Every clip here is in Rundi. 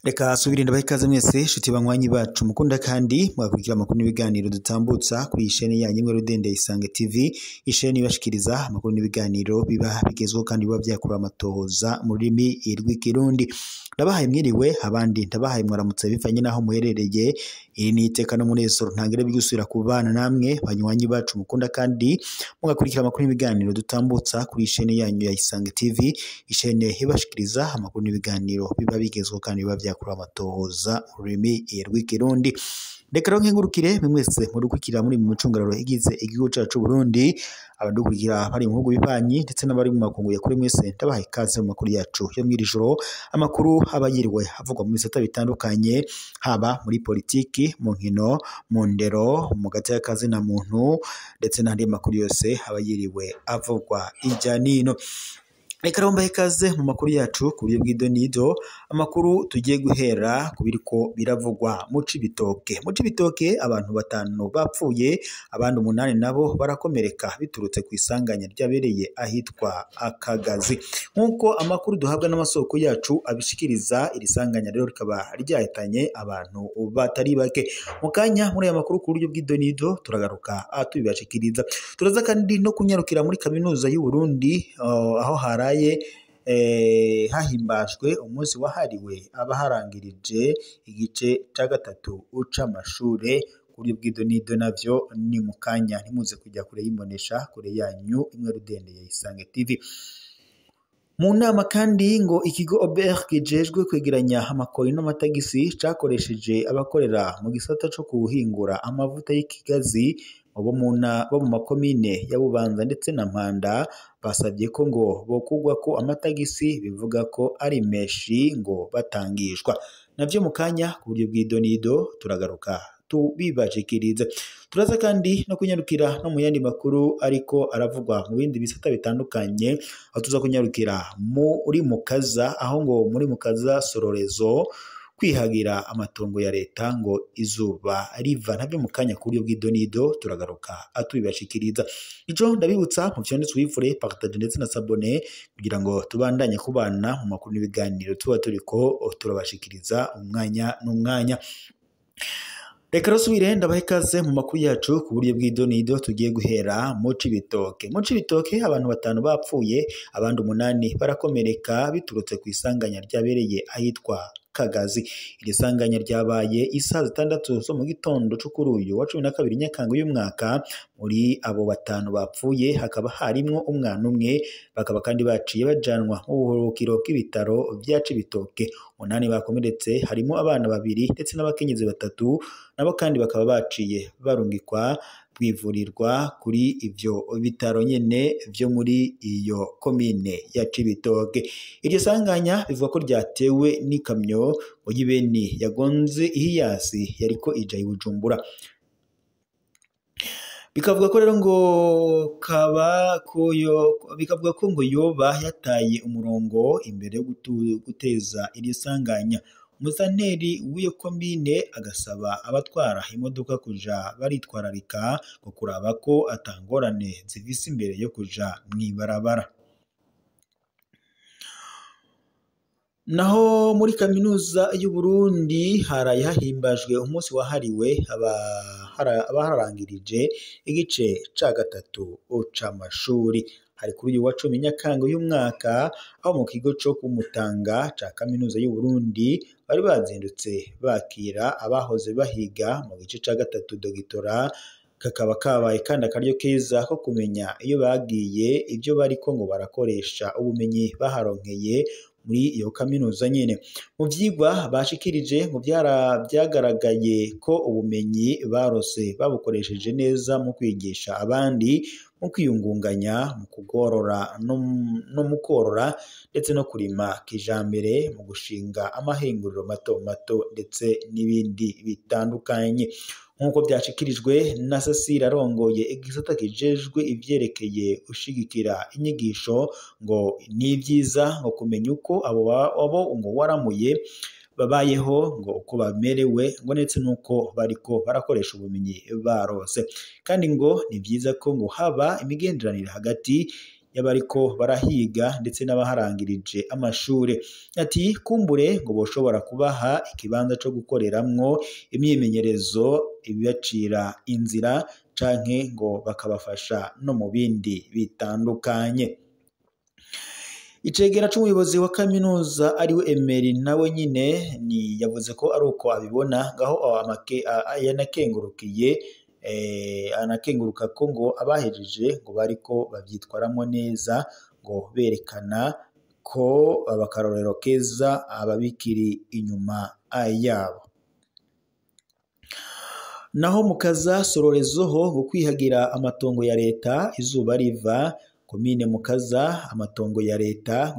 Reka subira ndabaha ikaze mwese shuti banywanyi bacu mukunda kandi mwakurikira amakuru n'ibiganiro dutambutsa kuri ishene yanyu imwe Rudende Isange TV, ishene ibashikiriza amakuru n'ibiganiro biba bigezweho kandi biba byakura amatohoza mu rurimi rw'ikirundi. Ndabahaye mwiriwe abandi ndabahaye mwaramutse bivanye naho muherereye. Iri ni iteka n'umunezero ntangire bigusubira kubana namwe banywanyi bacu mukunda kandi mugakurikira amakuru n'ibiganiro dutambutsa kuri ishene yanyu ya Isange TV, ishene ibashikiriza amakuru n'ibiganiro biba bigezweho kandi biba byakura amatohoza mu rurimi rw'ikirundi. Reka nkengurukire mwese mudukurikira muri mu micungararo igize igihugu cyacu Burundi, abadukurikira bari mu bihugu bibanyi ndetse n'abari mu makungu ya kure mwese ndabahaye ikaze mu makuru yacu yo mwirijoro. Amakuru abayiriwe avugwa mu bisata bitandukanye, haba muri politiki, mu nkino, mu ndero, mu gateka kazi na muntu ndetse n'andi makuru yose abayiriwe avugwa ijya nino. Reka romba ikaze mu makuru yacu ku buryo bw'idonido. Amakuru tugiye guhera ku biriko biravugwa mu Cibitoke. Mu Cibitoke abantu 5 bapfuye, abandi 8 nabo barakomereka biturutse ku isanganya ryabereye ahitwa Akagazi. Nkuko amakuru duhabwa n'amasoko yacu abishikiriza, iri sanganya rero rikaba ryahitanye abantu batari bake. Mu kanya muri aya makuru ku buryo bw'idonido turagaruka tubibashikiriza. Turaza kandi no kunyarukira muri kaminuza y'u Burundi, aho hahimbajwe umunsi wahariwe abaharangirije igice ca gatatu c'amashure. Kuri bw'idonido navyo ni mu kanya, ntimuze kujya kure y'imbonesha kure yanyu imwe Rudende ya Isange TV. Mu nama kandi ngo ikigo OBR kijejwe kwegeranya amakori n'amatagisi cakoresheje abakorera mu gisata co kuhingura amavuta y'ikigazi bo mu makomine ya Bubanza ndetse na Mpanda, basabye ko ngo bokugwa ko amatagisi bivuga ko ari meshi ngo batangishwa. Navyo mu kanya ku buryo bw'idonido turagaruka tubibashikiriza. Turaza kandi no kunyarukira no mu yandi makuru ariko aravugwa mu bindi bisata bitandukanye, aho tuza kunyarukira muri Mukaza, aho ngo muri Mukaza Sororezo kwihagira amatongo ya leta ngo izuba riva. Nabyo mu kanya ku buryo bw'idonido turagaruka atubibashikiriza. Ico ndabibutsa mu vyanditswe wifure partage ndetse na sabone kugira ngo tubandanye kubana mu makuru n'ibiganiro tuba turiko turabashikiriza umwanya n'umwanya. Reka rusubire ndabaha ikaze mu makuru yacu ku buryo bw'idonido. Tugiye guhera mu Cibitoke. Mu Cibitoke abantu 5 bapfuye, abandi 8 barakomereka biturutse ku isanganya ryabereye ahitwa Kagazi. Iri sanganya ryabaye isaha 6 zo mu gitondo cyo kuri uyu wa 12 Nyakanga uyu mwaka. Muri abo 5 bapfuye hakaba harimwo umwana umwe, bakaba kandi baciye bajanwa mu buhurukiro bw'ibitaro vya Cibitoke. 8 bakomeretse harimo abana 2 ndetse n'abakenyezi 3, nabo kandi bakaba baciye barungikwa kwivurirwa kuri ivyo bitaro nyene vyo muri iyo komine ya Cibitoke. Iryo sanganya bivuga ko ryatewe n'ikamyo y'ibeni yagonze ihiyasi yariko ija i Bujumbura. Bikavuga ko rero ngo bikavuga ko ngo yoba yataye umurongo imbere yo guteza iryo sanganya. Musanteri w'iyo komine agasaba abatwara imodoka kuja baritwararika ngo kuraba ko atangorane zivise imbere yo kuja mwibarabara. Naho muri kaminuza y'u Burundi haraye hahimbajwe umunsi wahariwe abaharangirije igice ca gatatu c'amashuri. Hari kuri uyu wa 10 Nyakanga uyu mwaka, aho mu kigo co kumutanga ca kaminuza y'u Burundi bari bazindutse bakira abahoze bahiga mu gice ca gatatu dogitora. Kakaba kabaye kandi akaryo keza ko kumenya iyo bagiye, ibyo bariko ngo barakoresha ubumenyi baharonkeye muri iyo kaminuza nyene. Mu vyigwa bashikirije ngo byagaragaye ko ubumenyi barose babukoresheje neza mu kwigisha abandi, mu kwiyungunganya, mu kugorora no mu korora ndetse no kurima kijambere, mu gushinga amahinguriro mato mato ndetse n'ibindi bitandukanye. Nkuko byashikirijwe na Cecile arongoye igisata kijejwe ivyerekeye ushigikira inyigisho, ngo ni vyiza ngo kumenya uko abo ngo waramuye babayeho ngo uko bamerewe ngo ndetse nuko bariko barakoresha ubumenyi barose, kandi ngo ni byiza ko ngo haba imigenderanire hagati y'abariko barahiga ndetse n'abaharangirije amashure. Ati kumbure ngo boshobora kubaha ikibanza co gukoreramwo imyimenyerezo ibibacira inzira canke ngo bakabafasha no mu bindi bitandukanye. Icegera c'umuyobozi wa kaminuza ariwe Emery nawe nyine ni yavuze ko ari uko abibona, ngaho yanakengurukiye anakenguruka ko ngo abahejeje ngo bariko bavyitwaramwo neza, ngo berekana ko abakarorero keza ababikiri inyuma yabo. Naho mukaza Sororezo ho ngo kwihagira amatongo ya leta izuba riva, komine Mukaza amatongo ya leta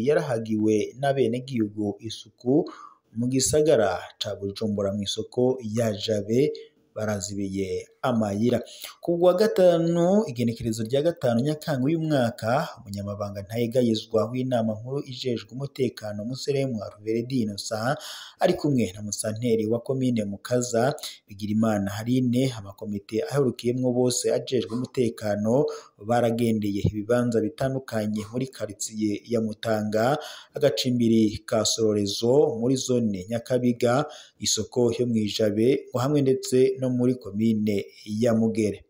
yarahagiwe n'abenegihugu isuku mu gisagara ca Bujumbura mu isoko ya Jabe barazibiye amayira. Ku wa gatanu igenekerezo rya 5 Nyakanga uyu mwaka, umunyamabanga ntayegayezwa w'inama nkuru ijejwe umutekano Museremu Alverdi Innocent ari kumwe na musanteri wa komine Mukaza Bigirimana Harine, amakomite ahurukiyemwo bose ajejwe umutekano baragendeye ibibanza bitandukanye muri quartier ya Mutanga, agacimbiri ka Sororezo muri zone Nyakabiga, isoko yo mwijabe hamwe ndetse no muri komine ya Mugere.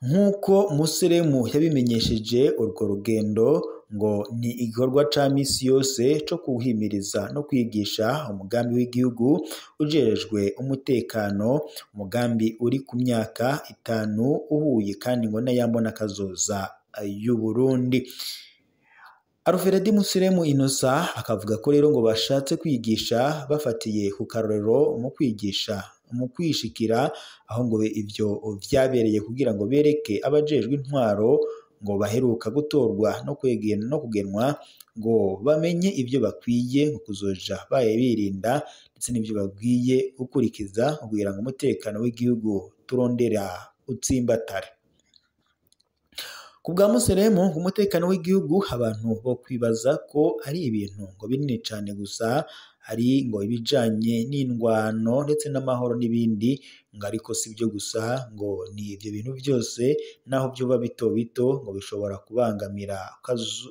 Nkuko Museremu yabimenyesheje, urwo rugendo ngo ni igikorwa ca misi yose co kuhimiriza no kwigisha umugambi w'igihugu ujejwe umutekano, umugambi uri ku myaka 5 uhuye kandi ngo n'ayambona kazoza y'u Burundi. Alverdi Museremu Innocent akavuga ko rero ngo bashatse kwigisha bafatiye ku karorero mu kwigisha mu kwishikira aho ngo ivyo vyabereye kugira ngo bereke abajejwe intwaro ngo baheruka gutorwa no kwegena no kugenwa ngo bamenye ivyo bakwiye ngo kuzoja birinda ndetse n'ivyo babwiye gukurikiza kugira ngo umutekano w'igihugu turondera utsimbatare. Ku bwa Museremu umutekano w'igihugu abantu bo kwibaza ko ari ibintu ngo binini cane gusa, ari ngo ibijanye n'indwano ndetse n'amahoro n'ibindi, ngo ariko sibyo gusa, ngo ni ivyo bintu byose naho byoba bito bito ngo bishobora kubangamira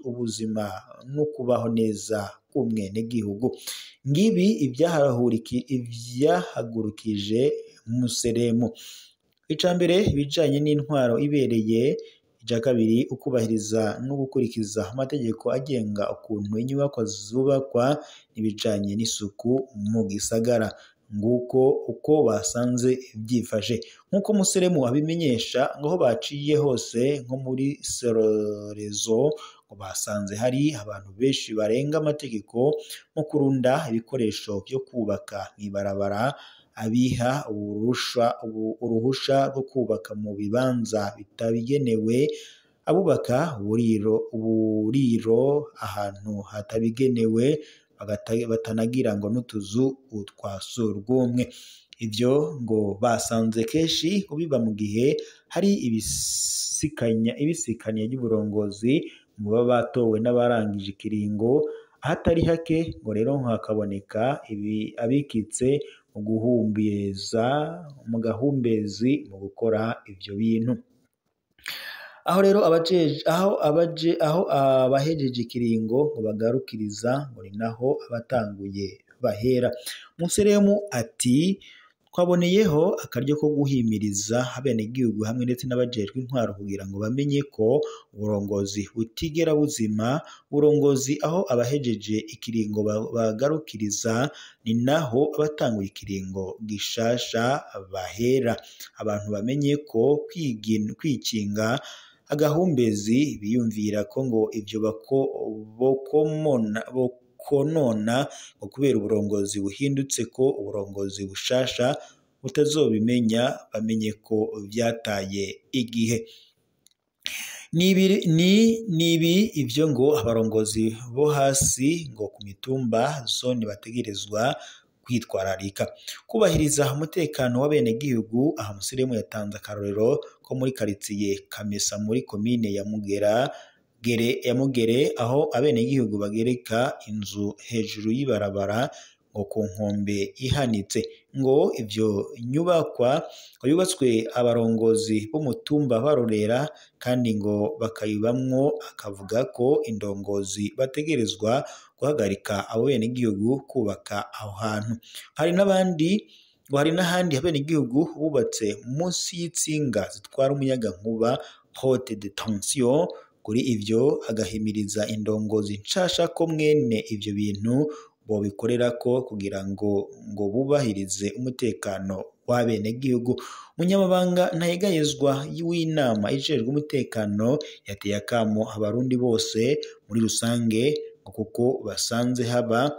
ubuzima no kubaho neza k'umwene gihugu. Ngibi ivyahagurukije Museremu. Icambere ibijanye n'intwaro ibereye, ija kabiri ukubahiriza no gukurikiza amategeko agenga ukuntu inyubako zubakwa n'ibijanye n'isuku mu gisagara, nguko uko basanze byifashe. Nkuko Museremu abimenyesha, ngaho baciye hose nko muri Sororezo ngo basanze hari abantu benshi barenga amategeko mu kurunda ibikoresho byo kubaka mw'ibarabara, abiha uruhusha rwo kubaka mu bibanza bitabigenewe, abubaka uburiro ahantu hatabigenewe, batanagira ngo n'utuzu twa surwumwe. Ivyo ngo basanze kenshi biba mu gihe hari ibisikanya ry'uburongozi mu baba batowe n'abarangije ikiringo, ahatari hake ngo rero hakaboneka abikitse mu gahumbezi mu gukora ivyo bintu. Aho rero abahejeje ikiringo ngo bagarukiriza ngo ni naho abatanguye bahera. Museremu ati twaboneyeho akaryo ko guhimiriza abenegihugu hamwe ndetse n'abajejwe intwaro kugira ngo bamenye ko uburongozi butigera buzima, uburongozi aho abahejeje ikiringo bagarukiriza ni naho abatanguye ikiringo gishasha bahera. Abantu bamenye ko kwikinga agahumbezi biyumvira ko ngo ivyo konona ngo kubera uburongozi buhindutse ko uburongozi bushasha butazobimenya, bamenye ko vyataye igihe. Nibi ivyo ngo abarongozi bo hasi ngo ku mitumba zone bategerezwa kwitwararika. Kubahiriza umutekano w'abenegihugu, aha Museremu yatanze akarorero ko muri quartier Kamesa muri komine ya Mugera Mugere aho abenegihugu bagereka inzu hejuru y'ibarabara ngo ku nkombe ihanitse, ngo ivyo nyubakwa yubatswe abarongozi b'umutumba barorera kandi ngo bakayibamwo, akavuga ko indongozi bategerezwa guhagarika abo benegihugu kubaka aho hantu. Hari n'ahandi abenegihugu bubatse munsi y'itsinga zitwara umuyagankuba haute de tension. Kuri ivyo agahimiriza indongozi nshasha ko mwene ivyo bintu bobikorerako kugira ngo bubahirize umutekano w'abenegihugu. Umunyamabanga ntayegayezwa w'inama ijejwe umutekano yateye akamo abarundi bose muri rusange kuko basanze haba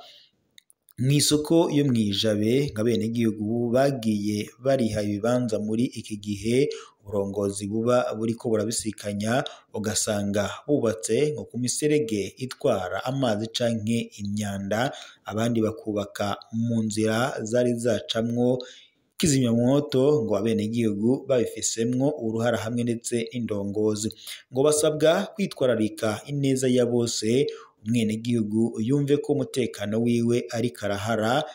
mw'isoko yo mw'ijabe nk'abenegihugu bagiye bariha ibibanza muri iki gihe uburongozi buba buriko burabisikanya, ugasanga bubatse nko ku miserege itwara amazi canke imyanda, abandi bakubaka mu nzira zari zacamwo kizimyamwoto, ngo abenegihugu babifisemwo uruhara hamwe ndetse n'indongozi ngo basabwa kwitwararika ineza ya bose. Umwenegihugu yumve ko umutekano wiwe ari karahara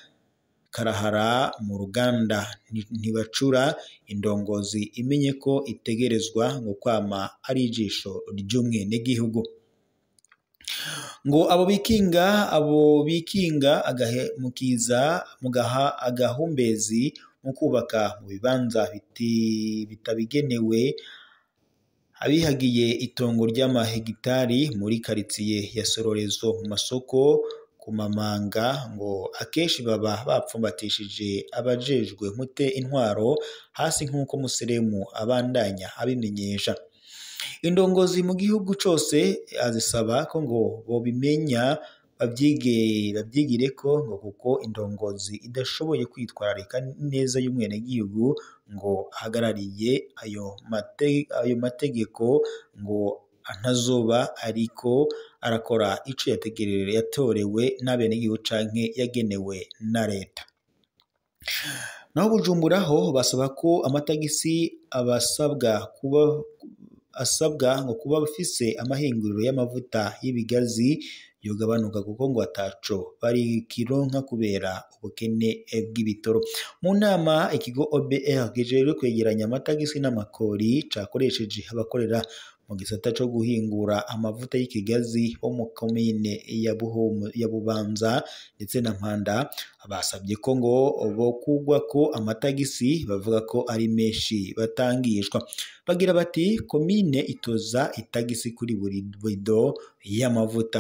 mu ruganda ntibacura, indongozi imenye ko itegerezwa ngo kwama ari ijisho ry'umwenegihugu. Ngo abo bikinga mukiza mugaha agahumbezi mu kubaka mu bibanza bitabigenewe abihagiye itongo ry'amahegitari muri karitsiye ya Sororezo mu masoko ku Mamanga, ngo akenshi baba bapfumbatishije abajejwe intwaro hasi nk'uko Museremu abandanya abimenyesha. Indongozi mu gihugu cose azisaba ko ngo bobimenya bavyigireko, ngo kuko indongozi idashoboye kwitwararika neza y'umwenegihugu ngo ahagarariye ayo mategeko ngo ntazoba ariko arakora ico yatorewe n'abenegihugu canke yagenewe na leta. Naho Bujumbura ho basaba ko amatagisi asabwa ngo kuba bafise amahinguriro y'amavuta y'ibigazi yogabanuka kuko ngo ataco bari kironka kubera ubukene bw'ibitoro. Mu nama ikigo OBR kijejwe kwegeranya amatagisi n'amakori cakoresheje abakorera mu gisata co guhingura amavuta y'ikigazi bo mu komine ya Bubanza ndetse na Mpanda, basabye ko ngo bokugwa ko amatagisi bavuga ko ari menshi batangishwa. Bagira bati komine itoza itagisi kuri buri bido y'amavuta.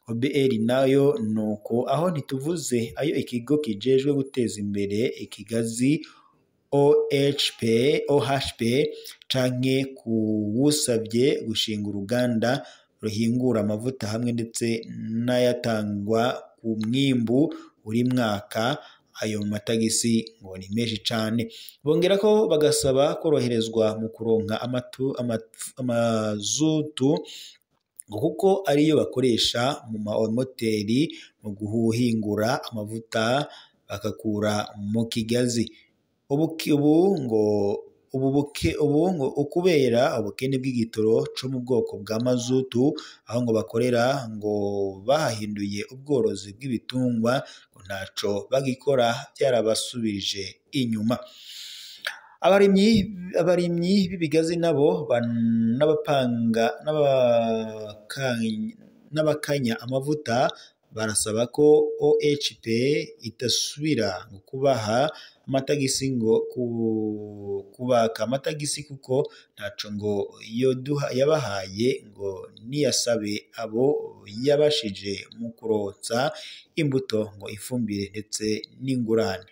OBR nayo nuko aho ntituvuze ayo ikigo kijejwe guteza imbere ikigazi OHP canke kuwusabye gushinga uruganda ruhingura amavuta hamwe ndetse n'ayatangwa ku mwimbu buri mwaka, ayo matagisi ngo ni menshi cane. Bongera ko bagasaba koroherezwa mu kuronka amazutu ngo kuko ariyo bakoresha mu mamoteri mu guhingura amavuta bakakura mu kigazi. Ukubera ubukene bw'igitoro co mu bwoko bwa mazutu, aho ngo bakorera ngo bahahinduye ubworozi bw'ibitungwa ngo ntaco bagikora, byarabasubije inyuma. Abarimyi b'ibigazi nabo n'abakanya amavuta barasaba ko OHP itasubira kubaha amatagisi ngo kubaka amatagisi kuko ntaco ngo yabahaye ngo niyasabe abo yabashije mu kuronsa imbuto ngo ifumbire ndetse n'ingurane.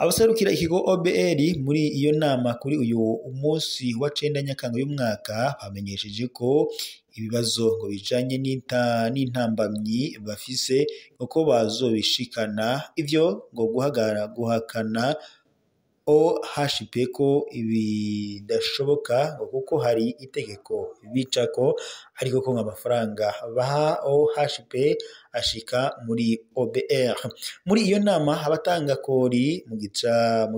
Abaserukira ikigo OBR muri iyo nama kuri uyu munsi wa 9 Nyakanga y'umwaka bamenyesheje ko ibibazo ngo bijanye n'intambamyi bafise uko bazobishikana, ivyo ngo guhakana OHP ko ibidashoboka kuko hari itegeko bicako, ariko ko amafaranga baha OHP ashika muri OBR. Muri iyo nama abatanga kori mu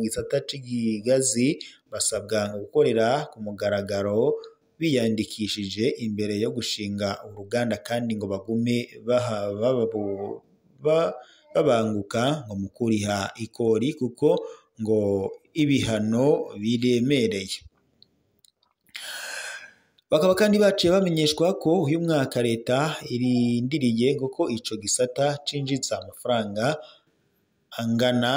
gisata c'igigazi basabwa gukorera ku mugaragaro biyandikishije imbere yo gushinga uruganda kandi ngo bagume babanguka ngo mu kuriha ikori kuko ngo ibihano biremereye. Bakaba kandi baciye bamenyeshwa ko uyu mwaka leta irindiriye ngo ko ico gisata cinjiza amafaranga angana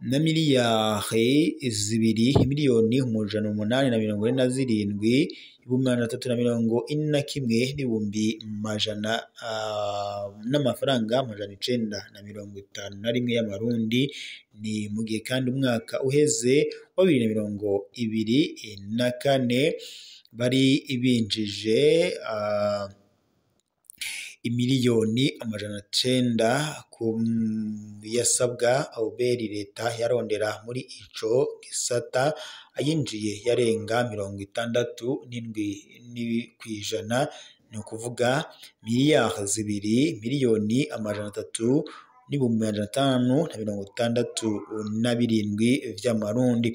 na miliyari 2,847,341 n'amafaranga 951 y'amarundi. Ni mu gihe kandi umwaka uheze wa 2024 bari binjije imiliyoni 900 ku yasabwa Uberi leta yarondera muri ico gisata. Ayinjiye yarenga 67%, ni ukuvuga miliyari 2,300,567 vy'amarundi.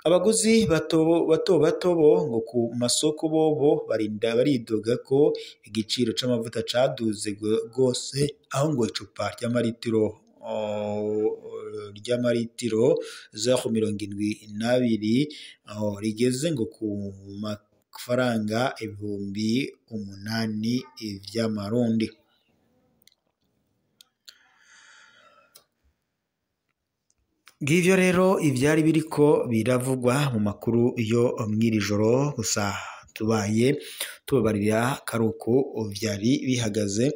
Abaguzi bato bo ngo ku masoko bobo baridoga ko igiciro c'amavuta caduze gose, aho ngo icupa ry'amaritiro 72 rigeze ngo ku mafaranga 8,000 vy'amarundi. Ngivyo rero ivyari biriko biravugwa mu makuru yo mw'iri joro, gusa tubaye tubabarira karuko vyari bihagaze.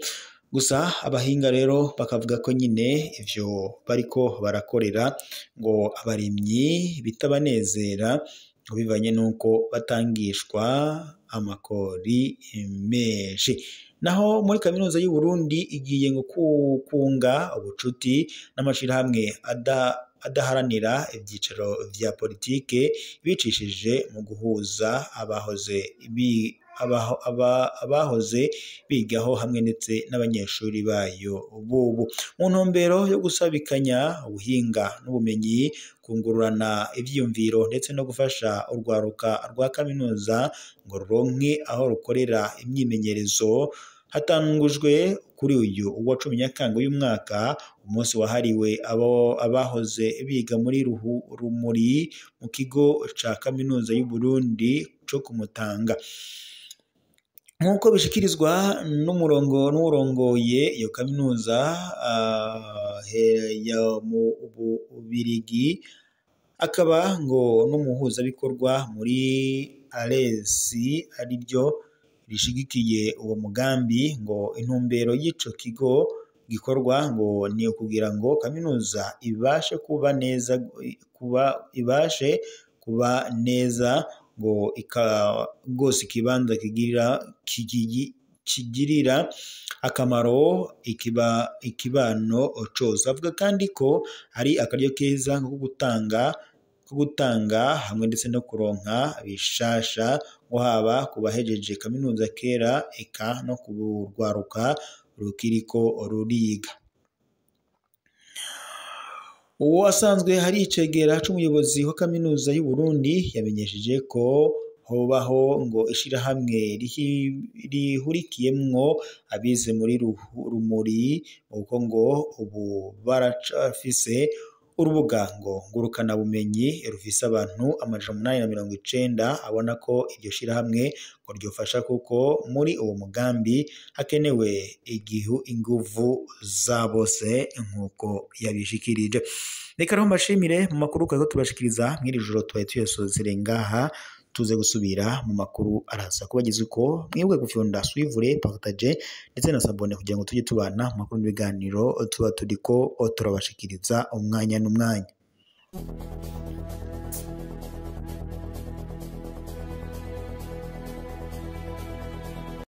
Gusa abahinga rero bakavuga ko nyine ivyo bariko barakorera ngo abarimyi bitabanezera bivanye nuko batangishwa amakori menshi. Naho muri kaminuza y'u Burundi igiye ngo kunga ubucuti n'amashirahamwe adaharanira ibyicaro vya politike bicishije mu guhuza abahoze bigaho hamwe ndetse n'abanyeshuri bayo bubu, mu ntumbero yo gusabikanya ubuhinga n'ubumenyi, kungurana ivyiyumviro ndetse no gufasha urwaruka rwa kaminuza ngo ruronke aho rukorera imyimenyerezo. Hatangujwe kuri uyu wa 10 Nyakanga uyu mwaka umunsi wahariwe abahoze biga muri Rumuri mu kigo ca kaminuza y'u Burundi co ku Mutanga. Nk'uko bishikirizwa n'urongoye iyo kaminuza yo mu Bubirigi, akaba ngo n'umuhuzabikorwa muri Aresi ariryo rishigikiye uwo mugambi, ngo intumbero y'ico kigo gikorwa ngo ni ukugira ngo kaminuza ibashe kuba neza ngo gose ikibanza kigirira akamaro ikibano cose. Avuga kandi ko hari akaryo keza ko gutanga hamwe ndetse no kuronka bishasha ngo haba kubahejeje kaminuza kera eka no kurwaruka rukiriko ruriga. Uwo asanzwe hari icegera c'umuyobozi wa kaminuza y'u Burundi yamenyesheje ko hobaho ngo ishirahamwe rihurikiyemwo abize muri Rumuri, uko ngo ubu baracafise urubuga ngo ngurukana bumenyi rufise abantu 890. Abona ko iryo shirahamwe ngo ryofasha kuko muri uwo mugambi hakenewe inguvu za bose nk'uko yabishikirije. Reka rero mbashimire mu makuru ko tubashikiriza mw'iri joro twaye tuyasozere ngaha, tuze gusubira mu makuru araza kubagize uko mwebwe gufyonda suivre partage ndetse na sabone kugira ngo tujye tubana mu makuru n'ibiganiro tuba turiko turabashikiriza umwanya n'umwanya.